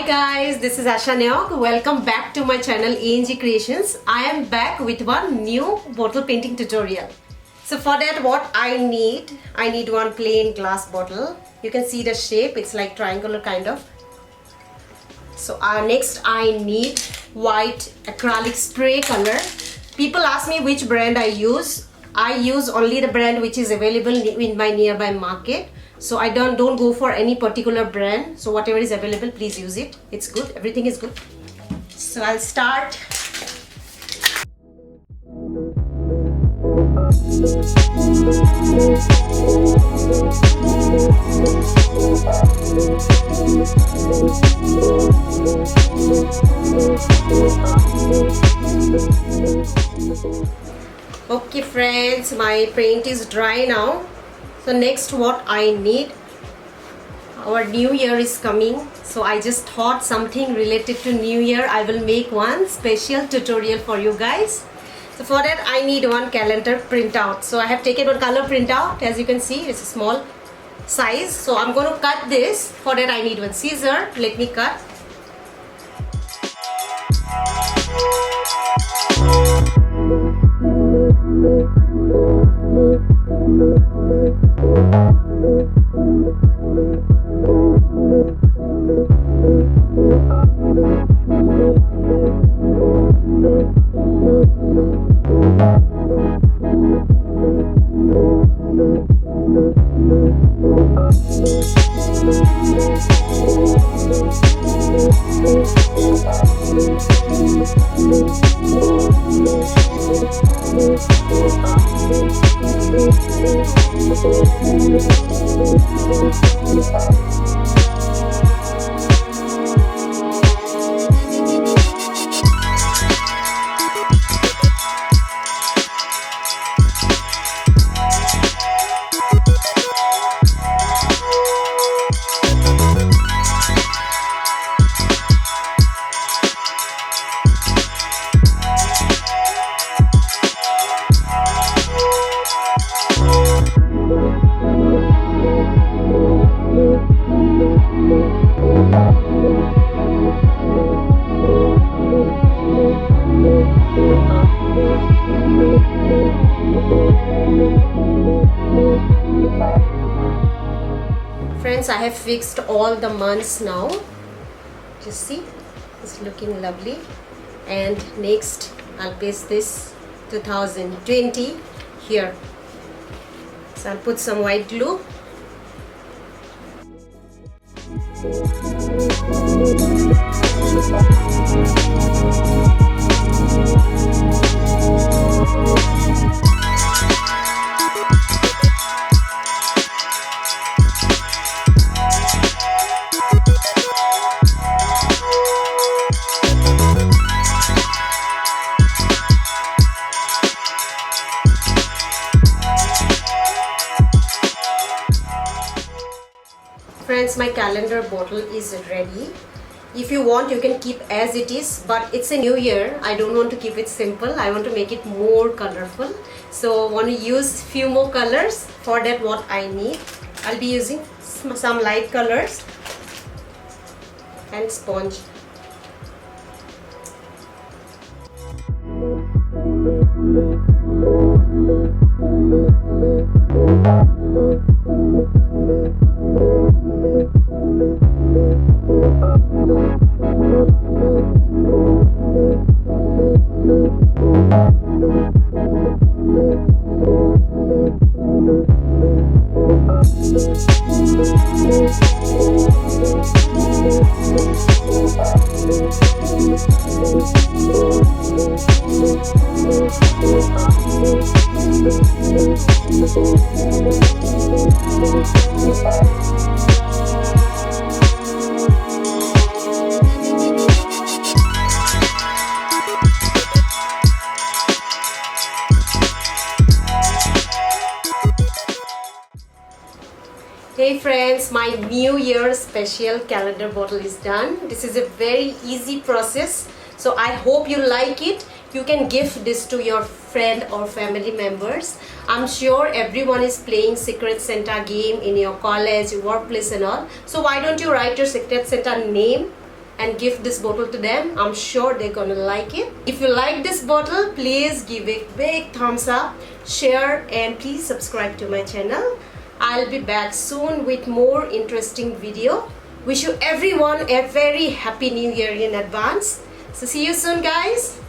Hi guys, this is Asha Neog. Welcome back to my channel ANG Creations. I am back with one new bottle painting tutorial. So for that what I need one plain glass bottle. You can see the shape, it's like triangular kind of. So next I need white acrylic spray color. People ask me which brand I use. I use only the brand which is available in my nearby market. So I don't go for any particular brand. So whatever is available, please use it. It's good. Everything is good. So I'll start. Okay friends, my paint is dry now. So next what I need, our new year is coming, so I just thought something related to new year. I will make one special tutorial for you guys. So for that I need one calendar printout. So I have taken one color printout. As you can see, it's a small size. So I'm going to cut this. For that I need one scissor. Let me cut. Friends, I have fixed all the months now. Just see, it's looking lovely. And next I'll paste this 2020 here. So I'll put some white glue. Friends, my calendar bottle is ready. If you want, you can keep as it is, but it's a new year. I don't want to keep it simple. I want to make it more colorful. So I want to use few more colors. For that what I need, I'll be using some light colors and sponge. Hey friends, my New Year special calendar bottle is done. This is a very easy process. So I hope you like it. You can gift this to your friend or family members. I'm sure everyone is playing Secret Santa game in your college, workplace and all. So why don't you write your Secret Santa name and gift this bottle to them. I'm sure they're gonna like it. If you like this bottle, please give it a big thumbs up, share, and please subscribe to my channel. I'll be back soon with more interesting video. Wish you everyone a very happy new year in advance. So see you soon, guys.